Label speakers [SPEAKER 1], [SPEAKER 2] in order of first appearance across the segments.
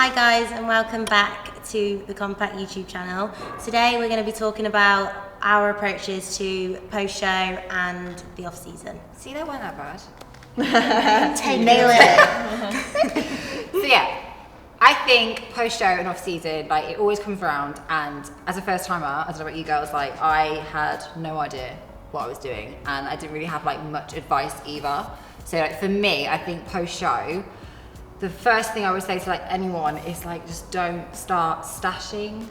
[SPEAKER 1] Hi guys, and welcome back to the Compact YouTube channel. Today we're going to be talking about our approaches to post-show and the off-season.
[SPEAKER 2] See, that wasn't that bad.
[SPEAKER 1] Nail it.
[SPEAKER 2] So yeah, I think post-show and off-season, like it always comes around, and as a first-timer, I don't know about you girls, like I had no idea what I was doing, and I didn't really have like much advice either. So like for me, I think post-show, the first thing I would say to like anyone is like just don't start stashing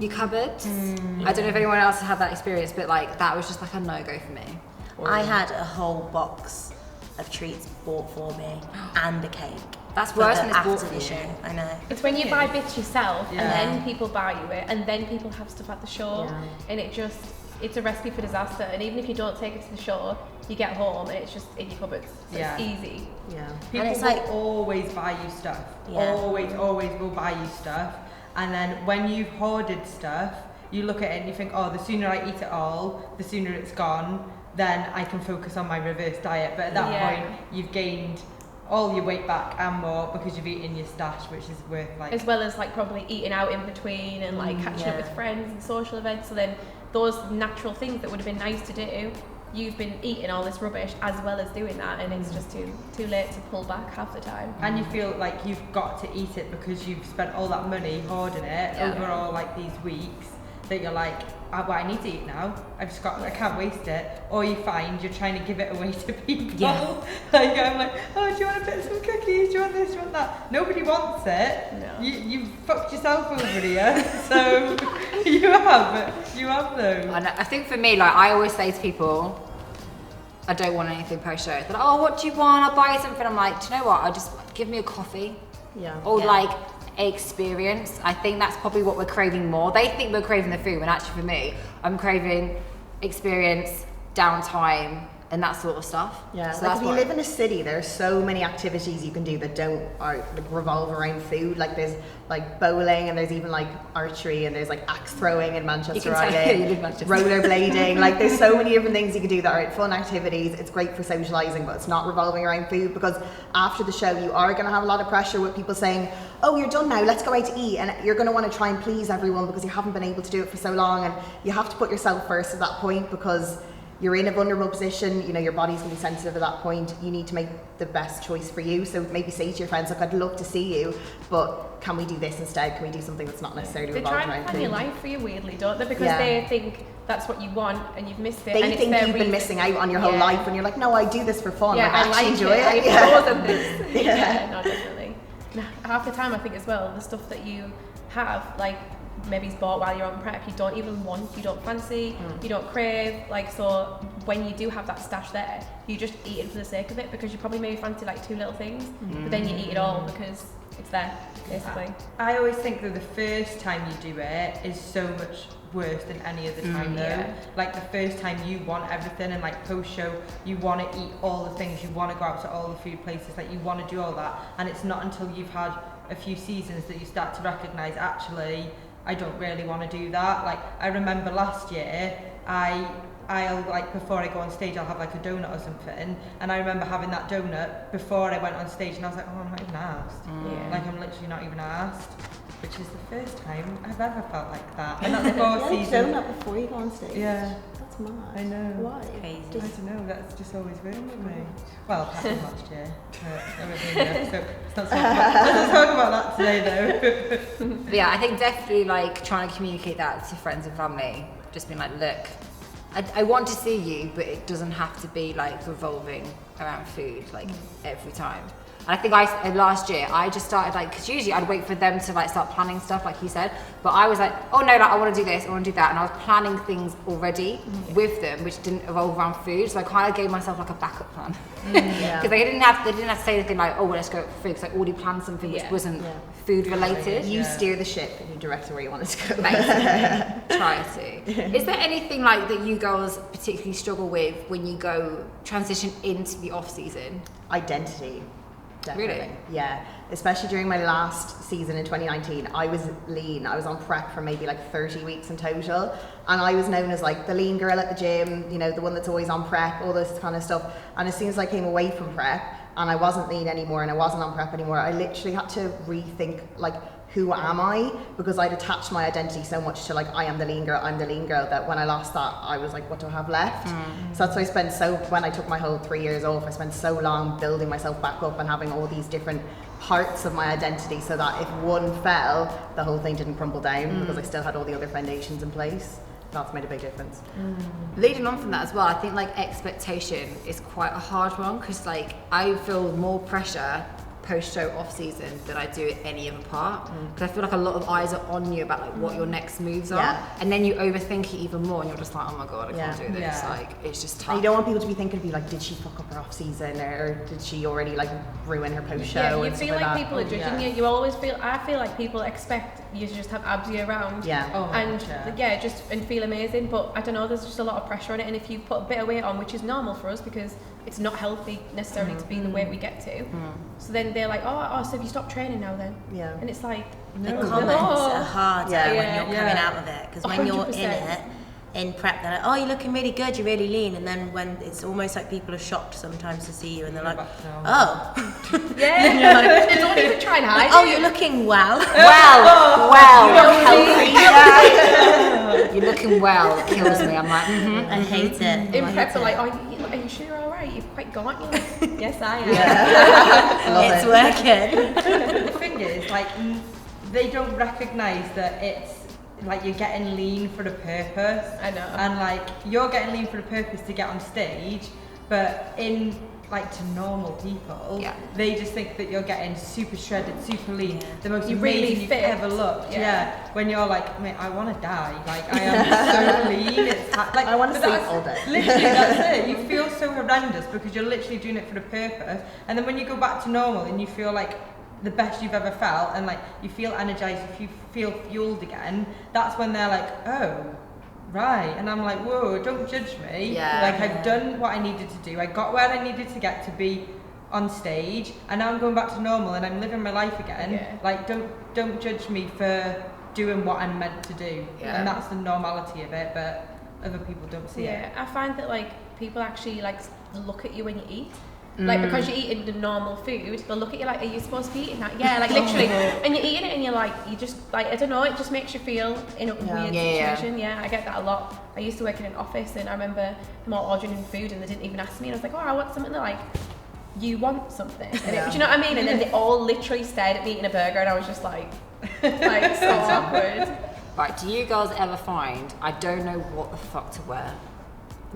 [SPEAKER 2] your cupboards. I don't know if anyone else has had that experience, but like that was just like a no-go for me.
[SPEAKER 1] I had a whole box of treats bought for me and a cake.
[SPEAKER 2] That's worse than it's bought
[SPEAKER 1] after
[SPEAKER 2] for
[SPEAKER 1] the
[SPEAKER 2] you.
[SPEAKER 1] show. I know.
[SPEAKER 3] It's when you buy bits yourself and then people buy you it and then people have stuff at the show and it's a recipe for disaster. And even if you don't take it to the show, you get home and it's just in your cupboards. So it's easy.
[SPEAKER 4] Yeah.
[SPEAKER 1] And
[SPEAKER 4] People
[SPEAKER 1] it's
[SPEAKER 4] will
[SPEAKER 1] like
[SPEAKER 4] always buy you stuff.
[SPEAKER 1] Yeah.
[SPEAKER 4] Always will buy you stuff. And then when you've hoarded stuff, you look at it and you think, oh, the sooner I eat it all, the sooner it's gone, then I can focus on my reverse diet. But at that point, you've gained all your weight back and more because you've eaten your stash, which is worth like...
[SPEAKER 3] As well as like probably eating out in between and like catching up with friends and social events. So then those natural things that would have been nice to do, you've been eating all this rubbish as well as doing that, and it's just too late to pull back half the time.
[SPEAKER 4] And you feel like you've got to eat it because you've spent all that money hoarding it over all like these weeks, that you're like, well, I need to eat now. I can't waste it. Or you find you're trying to give it away to people.
[SPEAKER 1] Yeah.
[SPEAKER 4] Like I'm like, oh, do you want a bit of some cookies? Do you want this? Do you want that? Nobody wants it.
[SPEAKER 3] No.
[SPEAKER 4] You fucked yourself over here. So you have those.
[SPEAKER 2] And I think for me, like I always say to people, I don't want anything post-show. They're like, oh, what do you want? I'll buy you something. I'm like, do you know what? I'll just give me a coffee.
[SPEAKER 4] Yeah.
[SPEAKER 2] Or like experience. I think that's probably what we're craving more. They think we're craving the food, and actually for me, I'm craving experience, downtime, and that sort of stuff.
[SPEAKER 5] Yeah,
[SPEAKER 2] so
[SPEAKER 5] like
[SPEAKER 2] that's
[SPEAKER 5] if you live in a city, there's so many activities you can do that don't revolve around food. Like there's like bowling, and there's even like archery, and there's like axe throwing in Manchester Riding, rollerblading. Like there's so many different things you can do that are fun activities. It's great for socializing, but it's not revolving around food, because after the show you are going to have a lot of pressure with people saying, oh, you're done now, let's go out to eat, and you're going to want to try and please everyone because you haven't been able to do it for so long, and you have to put yourself first at that point because you're in a vulnerable position. You know, your body's going to be sensitive at that point. You need to make the best choice for you. So maybe say to your friends, look, I'd love to see you, but can we do this instead? Can we do something that's not necessarily
[SPEAKER 3] They
[SPEAKER 5] revolving
[SPEAKER 3] try
[SPEAKER 5] around
[SPEAKER 3] and plan
[SPEAKER 5] food?
[SPEAKER 3] your life for you weirdly, don't they? Because they think that's what you want and you've missed it.
[SPEAKER 5] They
[SPEAKER 3] and
[SPEAKER 5] think
[SPEAKER 3] it's
[SPEAKER 5] you've been missing out on your whole life when you're like, no, I do this for fun.
[SPEAKER 3] Yeah,
[SPEAKER 5] like, I actually enjoy it.
[SPEAKER 3] I have this.
[SPEAKER 5] Yeah.
[SPEAKER 3] No, definitely. Half the time I think as well, the stuff that you have, like maybe it's bought while you're on prep, you don't even want, you don't fancy, you don't crave, like, so when you do have that stash there, you just eat it for the sake of it, because you probably maybe fancy like two little things, but then you eat it all because it's there, basically.
[SPEAKER 4] I always think that the first time you do it is so much worse than any other time though. Like the first time you want everything, and like post-show you want to eat all the things, you want to go out to all the food places, like you want to do all that, and it's not until you've had a few seasons that you start to recognise, actually I don't really want to do that. Like I remember last year, I'll like before I go on stage I'll have like a donut or something, and I remember having that donut before I went on stage, and I was like, oh, I'm not even asked. Like I'm literally not even asked, which is the first time I've ever felt like that. And that's 4 seasons.
[SPEAKER 5] Donut before you go on stage.
[SPEAKER 4] Yeah.
[SPEAKER 5] That's mad.
[SPEAKER 4] I know.
[SPEAKER 5] Why?
[SPEAKER 1] Crazy.
[SPEAKER 4] I don't know, that's just always worked for me. Well, apart from last year. So let's not talk about that today though.
[SPEAKER 2] But yeah, I think definitely like trying to communicate that to friends and family. Just being like, look, I want to see you, but it doesn't have to be like revolving around food like every time. And I think last year I just started like, because usually I'd wait for them to like start planning stuff like you said, but I was like, oh no, like, I want to do this, I want to do that, and I was planning things already with them which didn't revolve around food, so I kind of gave myself like a backup plan, because they didn't have to say anything like, oh well, let's go for food, because I already planned something which wasn't food related.
[SPEAKER 5] You steer the ship and you direct it where you want it to go.
[SPEAKER 2] Basically, try to. Is there anything like that you girls particularly struggle with when you go transition into the off season?
[SPEAKER 5] Identity. Definitely.
[SPEAKER 2] Really?
[SPEAKER 5] Yeah. Especially during my last season in 2019, I was lean. I was on prep for maybe like 30 weeks in total. And I was known as like the lean girl at the gym, you know, the one that's always on prep, all this kind of stuff. And as soon as I came away from prep, and I wasn't lean anymore and I wasn't on prep anymore, I literally had to rethink like, who am I? Because I'd attached my identity so much to like, I am the lean girl, I'm the lean girl, that when I lost that, I was like, what do I have left? So that's why when I took my whole 3 years off, I spent so long building myself back up and having all these different parts of my identity, so that if one fell, the whole thing didn't crumble down, because I still had all the other foundations in place. That's made a big difference.
[SPEAKER 2] Leading on from that as well, I think like expectation is quite a hard one, because like I feel more pressure post-show off-season than I do at any other part, because I feel like a lot of eyes are on you about like what your next moves are, and then you overthink it even more, and you're just like, oh my god, I can't do this. Like, it's just tough.
[SPEAKER 5] And you don't want people to be thinking of you like, did she fuck up her off-season, or did she already like ruin her post-show?
[SPEAKER 3] Yeah, you
[SPEAKER 5] and
[SPEAKER 3] feel
[SPEAKER 5] stuff
[SPEAKER 3] like
[SPEAKER 5] that.
[SPEAKER 3] people are judging you. You always feel. I feel like people expect you to just have abs year round.
[SPEAKER 5] Yeah.
[SPEAKER 4] Oh my
[SPEAKER 3] and
[SPEAKER 4] gosh,
[SPEAKER 3] just and feel amazing. But I don't know. There's just a lot of pressure on it, and if you put a bit of weight on, which is normal for us because it's not healthy necessarily to be the weight we get to. So then they're like, oh, so have you stopped training now then?
[SPEAKER 5] Yeah.
[SPEAKER 3] And it's like,
[SPEAKER 1] The comments are hard when you're coming out of it, because when you're in
[SPEAKER 3] 100%.
[SPEAKER 1] it, in prep, they're like, oh, you're looking really good, you're really lean, and then when it's almost like people are shocked sometimes to see you, and they're like, oh.
[SPEAKER 3] yeah, they don't even try and hide
[SPEAKER 1] Oh,
[SPEAKER 3] it.
[SPEAKER 1] you're looking well.
[SPEAKER 2] You're looking well. It kills me. I'm like,
[SPEAKER 1] I hate it.
[SPEAKER 3] In
[SPEAKER 1] I
[SPEAKER 3] prep,
[SPEAKER 1] hate
[SPEAKER 3] they're like,
[SPEAKER 1] it.
[SPEAKER 3] are you sure you're alright? You're quite gaunt. You're like, yes, I am.
[SPEAKER 1] It's working.
[SPEAKER 4] the thing is, like, they don't recognise that it's like you're getting lean for a purpose.
[SPEAKER 3] I know.
[SPEAKER 4] And like you're getting lean for a purpose to get on stage, but in like to normal people, they just think that you're getting super shredded, super lean, the most
[SPEAKER 3] You're
[SPEAKER 4] amazing
[SPEAKER 3] really
[SPEAKER 4] you've
[SPEAKER 3] fit.
[SPEAKER 4] ever looked. When you're like, mate, I want to die. Like I am so lean. It's like
[SPEAKER 5] I want to
[SPEAKER 4] but
[SPEAKER 5] sleep
[SPEAKER 4] that's
[SPEAKER 5] all day.
[SPEAKER 4] Literally, that's it. You feel so horrendous because you're literally doing it for a purpose, and then when you go back to normal and you feel like the best you've ever felt, and like you feel energized, you feel fueled again, that's when they're like, oh, right. And I'm like, whoa, don't judge me. I've done what I needed to do, I got where I needed to get to be on stage, and now I'm going back to normal and I'm living my life again. Like don't judge me for doing what I'm meant to do. And that's the normality of it, but other people don't see it.
[SPEAKER 3] I find that like people actually like look at you when you eat. Like, because you're eating the normal food, they'll look at you like, are you supposed to be eating that? Yeah, like literally. And you're eating it and you're like, you just, like, I don't know, it just makes you feel in a weird situation. Yeah, I get that a lot. I used to work in an office and I remember them all ordering in food and they didn't even ask me. And I was like, oh, I want something. They're like, you want something? And do you know what I mean? And then they all literally stared at me eating a burger and I was just like so awkward.
[SPEAKER 2] Right, do you girls ever find I don't know what the fuck to wear?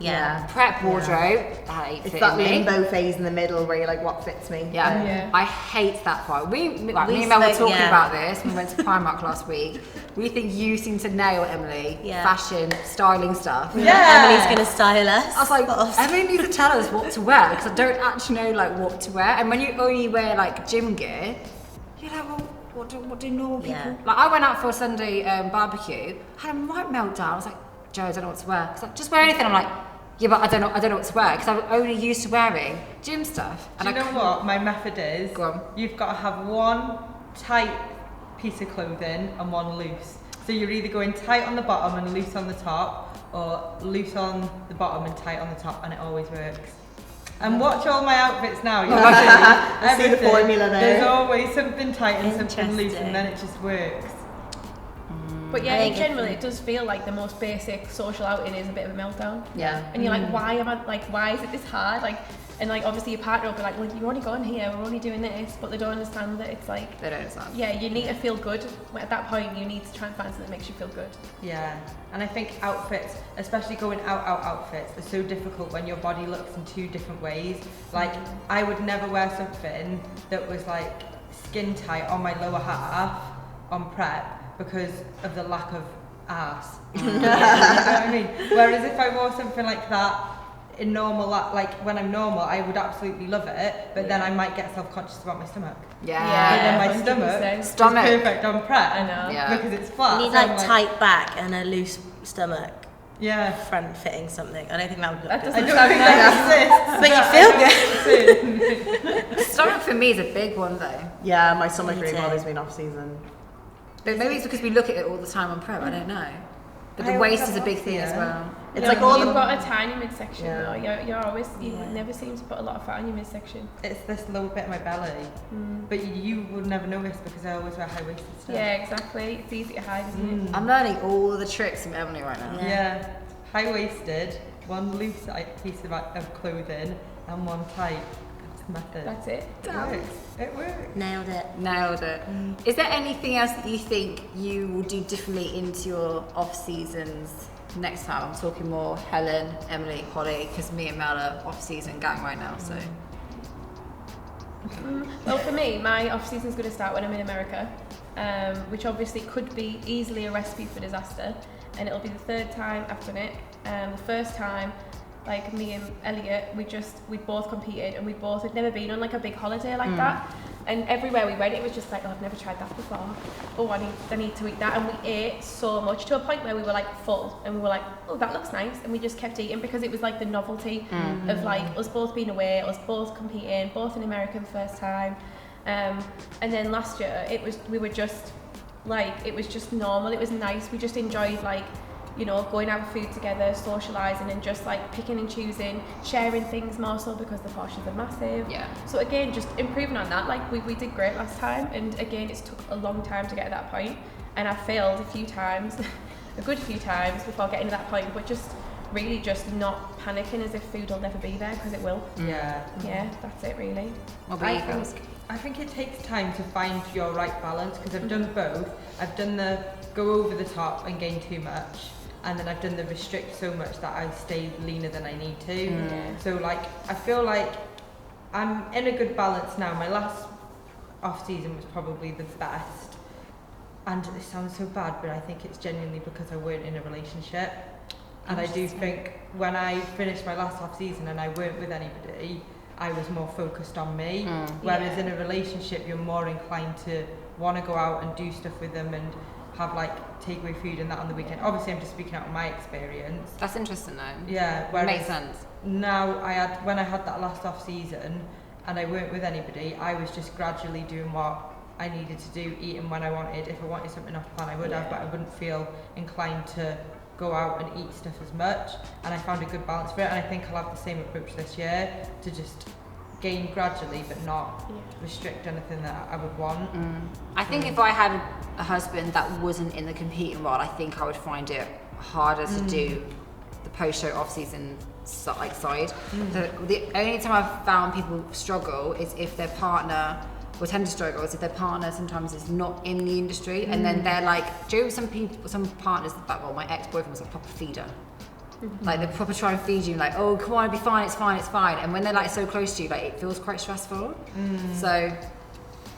[SPEAKER 1] Yeah.
[SPEAKER 2] Prep wardrobe, I hate
[SPEAKER 5] It's
[SPEAKER 2] fitting
[SPEAKER 5] that
[SPEAKER 2] me.
[SPEAKER 5] limbo phase in the middle where you're like, what fits me?
[SPEAKER 2] I hate that part. Me and Mel were talking about this when we went to Primark last week. We think you seem to nail, Emily, fashion, styling stuff.
[SPEAKER 1] Emily's going to style us.
[SPEAKER 2] I was like, Emily needs to tell us what to wear, because I don't actually know like what to wear. And when you only wear like gym gear, you're like, well, what do normal people? Like I went out for a Sunday barbecue, had a right meltdown. I was like, Joe, I don't know what to wear. She's like, just wear anything. I'm like, yeah, but I don't know what to wear, because I'm only used to wearing gym stuff.
[SPEAKER 4] And do you know what my method is?
[SPEAKER 2] Go on.
[SPEAKER 4] You've got to have one tight piece of clothing and one loose. So you're either going tight on the bottom and loose on the top, or loose on the bottom and tight on the top, and it always works. And watch all my outfits now. You'll see
[SPEAKER 5] see the formula there.
[SPEAKER 4] There's always something tight and something loose, and then it just works.
[SPEAKER 3] But yeah, in general, it does feel like the most basic social outing is a bit of a meltdown.
[SPEAKER 5] Yeah.
[SPEAKER 3] And you're like, why is it this hard? Like, and like obviously your partner will be like, well, you're only going here, we're only doing this, but they don't understand that it's like,
[SPEAKER 2] They don't understand.
[SPEAKER 3] yeah, you need to feel good. At that point, you need to try and find something that makes you feel good.
[SPEAKER 4] Yeah, and I think outfits, especially going out outfits, are so difficult when your body looks in two different ways. Like, I would never wear something that was like skin tight on my lower half on prep because of the lack of ass. You know what I mean? Whereas if I wore something like that in normal, like when I'm normal, I would absolutely love it, but then I might get self-conscious about my stomach.
[SPEAKER 2] Yeah.
[SPEAKER 4] And then my
[SPEAKER 3] 100%.
[SPEAKER 4] stomach is perfect on prep.
[SPEAKER 3] I know.
[SPEAKER 2] Yeah.
[SPEAKER 4] Because it's flat.
[SPEAKER 1] You need
[SPEAKER 4] so
[SPEAKER 1] like
[SPEAKER 4] I'm
[SPEAKER 1] tight back and a loose stomach.
[SPEAKER 4] Yeah.
[SPEAKER 1] Front fitting something. I don't think that would look
[SPEAKER 3] That
[SPEAKER 1] good.
[SPEAKER 3] doesn't
[SPEAKER 4] I don't think that exists.
[SPEAKER 1] But you feel good.
[SPEAKER 2] Stomach for me is a big one though.
[SPEAKER 5] Yeah, my stomach
[SPEAKER 1] Me
[SPEAKER 5] really
[SPEAKER 1] too.
[SPEAKER 5] bothers me in off season.
[SPEAKER 2] But maybe it's because we look at it all the time on prep. I don't know. But the waist is a big thing as well.
[SPEAKER 5] It's like all
[SPEAKER 3] you've
[SPEAKER 5] the
[SPEAKER 3] got a tiny midsection though. You're always you
[SPEAKER 1] Yeah.
[SPEAKER 3] never seem to put a lot of fat on your midsection.
[SPEAKER 4] It's this little bit of my belly, but you would never notice because I always wear high-waisted stuff.
[SPEAKER 3] Yeah, exactly. It's easy to hide, isn't it?
[SPEAKER 2] I'm learning all the tricks from Emily right now.
[SPEAKER 4] Yeah, high-waisted, one loose piece of clothing and one tight. That's the method.
[SPEAKER 3] That's it.
[SPEAKER 4] It works. It works.
[SPEAKER 1] Nailed it.
[SPEAKER 2] Nailed it. Is there anything else that you think you will do differently into your off seasons next time? I'm talking more Helen, Emily, Holly, because me and Mel are off season gang right now. So
[SPEAKER 3] Well, for me, my off season's going to start when I'm in America, which obviously could be easily a recipe for disaster, and it'll be the third time I've done it. The first time, like me and Elliot, we both competed, and we both had never been on like a big holiday like that. And everywhere we went, it was just like, oh, I've never tried that before. Oh, I need to eat that. And we ate so much to a point where we were like full, and we were like, oh, that looks nice. And we just kept eating because it was like the novelty of like us both being away, us both competing, both in America the first time. And then last year, it was just normal. It was nice. We just enjoyed like, you know, going out for food together, socializing, and just like picking and choosing, sharing things more so because the portions are massive.
[SPEAKER 2] Yeah.
[SPEAKER 3] So again, just improving on that. Like we did great last time, and again, it took a long time to get to that point, and I failed a few times, a good few times before getting to that point. But just really just not panicking as if food will never be there, because it will.
[SPEAKER 4] Yeah.
[SPEAKER 3] Yeah, that's it really.
[SPEAKER 2] what about you guys?
[SPEAKER 4] I think it takes time to find your right balance, because I've done both. I've done the go over the top and gain too much, and then I've done the restrict so much that I stay leaner than I need to. So like, I feel like I'm in a good balance now. My last off season was probably the best, and it sounds so bad, but I think it's genuinely because I weren't in a relationship. And I do think when I finished my last off season and I weren't with anybody, I was more focused on me. Whereas in a relationship, you're more inclined to want to go out and do stuff with them and have like takeaway food and that on the weekend. Obviously, I'm just speaking out of my experience.
[SPEAKER 2] That's interesting though.
[SPEAKER 4] Yeah,
[SPEAKER 2] Makes sense.
[SPEAKER 4] Now when I had that last off season and I weren't with anybody, I was just gradually doing what I needed to do, eating when I wanted. If I wanted something off plan, I would have, but I wouldn't feel inclined to go out and eat stuff as much. And I found a good balance for it, and I think I'll have the same approach this year, to just gain gradually but not restrict anything that I would want.
[SPEAKER 2] I think if I had a husband that wasn't in the competing world, I think I would find it harder to do the post-show off-season side. The only time I've found people struggle is if their partner, or tend to struggle, is if their partner sometimes is not in the industry, and then they're like, do you know some partners, like, well, my ex-boyfriend was a proper feeder. Like, they proper try and feed you, like, oh, come on, it'll be fine, it's fine, it's fine. And when they're like so close to you, like, it feels quite stressful. So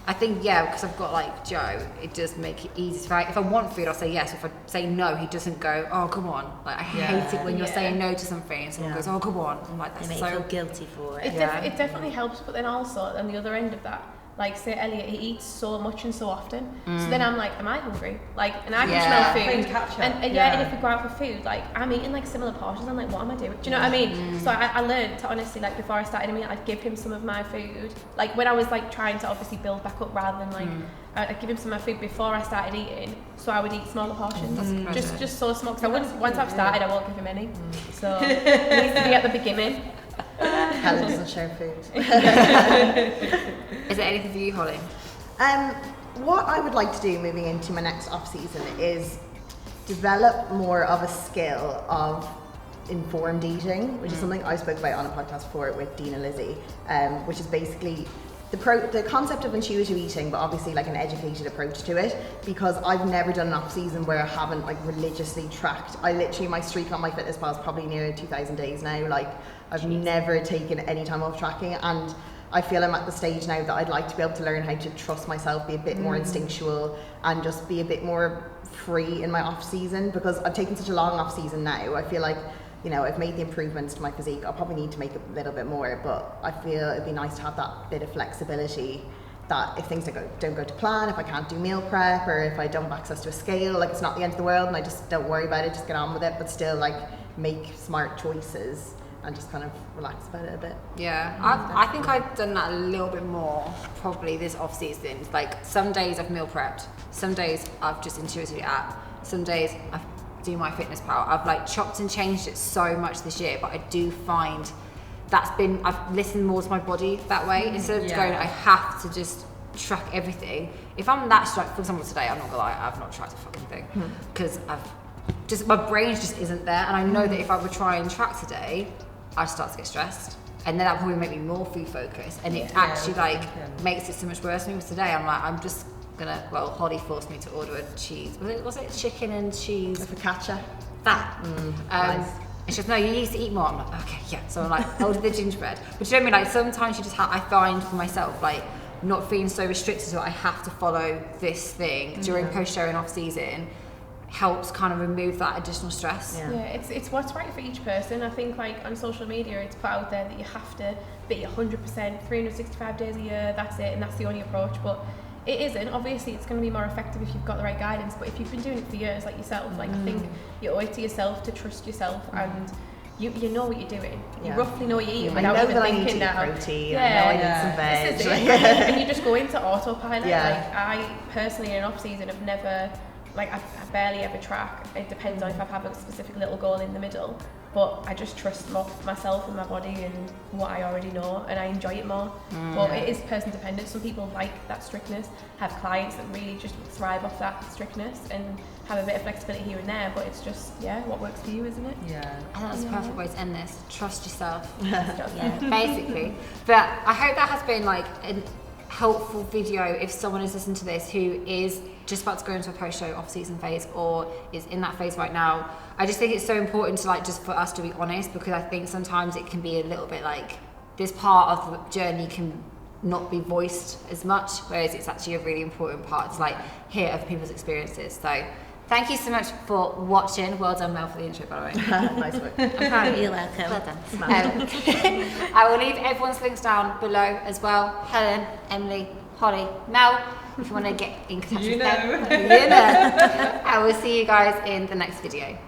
[SPEAKER 2] I think, yeah, because I've got like Joe, it does make it easy. If I want food, I'll say yes. If I say no, he doesn't go, oh, come on. Like, I hate it when you're saying no to something and someone goes, oh, come on. I'm like,
[SPEAKER 1] They
[SPEAKER 2] that's
[SPEAKER 1] make
[SPEAKER 2] so
[SPEAKER 1] you feel guilty for it.
[SPEAKER 3] It definitely helps, but then also on the other end of that, like say Elliot, he eats so much and so often. So then I'm like, am I hungry? Like, and I can smell
[SPEAKER 4] Playing
[SPEAKER 3] food.
[SPEAKER 4] catch up.
[SPEAKER 3] And and if we go out for food, like I'm eating like similar portions. I'm like, what am I doing? Do you know what I mean? So I learned to honestly, like before I started a meal, I'd give him some of my food. Like when I was like trying to obviously build back up, rather than like I'd give him some of my food before I started eating. So I would eat smaller portions, just so small. Because I wouldn't. Once I've started, I won't give him any. So it needs to be at the beginning.
[SPEAKER 5] Helen doesn't share food.
[SPEAKER 2] Is there anything for you, Holly?
[SPEAKER 5] What I would like to do moving into my next off season is develop more of a skill of informed eating, which is something I spoke about on a podcast before with Dean and Lizzie, which is basically the concept of intuitive eating, but obviously like an educated approach to it, because I've never done an off season where I haven't like religiously tracked. I literally, my streak on my fitness pal is probably near 2,000 days now. Like I've never taken any time off tracking, and I feel I'm at the stage now that I'd like to be able to learn how to trust myself, be a bit more instinctual, and just be a bit more free in my off season, because I've taken such a long off season now. I feel like, you know, I've made the improvements to my physique. I'll probably need to make a little bit more, but I feel it'd be nice to have that bit of flexibility, that if things don't go to plan, if I can't do meal prep, or if I don't have access to a scale, like it's not the end of the world and I just don't worry about it, just get on with it, but still like make smart choices and just kind of relax about it a bit.
[SPEAKER 2] Yeah, I think I've done that a little bit more probably this off season. Like some days I've meal prepped, some days I've just intuitively ate, some days I've do my fitness pal. I've like chopped and changed it so much this year, but I do find I've listened more to my body that way instead of going, I have to just track everything. If I'm that stressed, for example today, I'm not gonna lie, I've not tracked a fucking thing because my brain just isn't there, and I know that if I would try and track today, I'd start to get stressed, and then that probably make me more food focused, and it actually makes it so much worse for me. Today I'm like, I'm just gonna, Holly forced me to order a cheese, was it chicken and cheese
[SPEAKER 5] Focaccia.
[SPEAKER 2] that
[SPEAKER 5] Nice.
[SPEAKER 2] and she goes, no, you need to eat more. I'm like, okay, yeah. So I'm like, order the gingerbread. But you know what I mean? Like sometimes you just I find for myself, like not feeling so restricted that I have to follow this thing during post-show and off-season helps kind of remove that additional stress.
[SPEAKER 3] Yeah, it's what's right for each person. I think like on social media, it's put out there that you have to be 100%, 365 days a year, that's it, and that's the only approach. But it isn't. Obviously, it's going to be more effective if you've got the right guidance. But if you've been doing it for years, like yourself, like I think you owe it to yourself to trust yourself, and you know what you're doing. You roughly know what you're eating without even thinking now.
[SPEAKER 5] I know that I need to eat protein. I know I need some veg.
[SPEAKER 3] This is it. And you just go into autopilot. Like I personally in off season have never, like I barely ever track. It depends on if I have a specific little goal in the middle. But I just trust myself and my body and what I already know, and I enjoy it more. But it is person dependent. Some people like that strictness, have clients that really just thrive off that strictness and have a bit of flexibility here and there, but it's just, what works for you, isn't it?
[SPEAKER 2] Yeah. And that's the perfect way to end this. Trust yourself. Basically. But I hope that has been like a helpful video if someone is listening to this who is just about to go into a post-show off-season phase or is in that phase right now. I just think it's so important to like just for us to be honest, because I think sometimes it can be a little bit like this part of the journey can not be voiced as much, whereas it's actually a really important part to like hear other people's experiences. So thank you so much for watching. Well done, Mel, for the intro, by the way.
[SPEAKER 5] Nice work.
[SPEAKER 1] You're welcome.
[SPEAKER 2] Well done. I will leave everyone's links down below as well. Helen, Emily, Holly, Mel, if you want to get in touch with them. I will see you guys in the next video.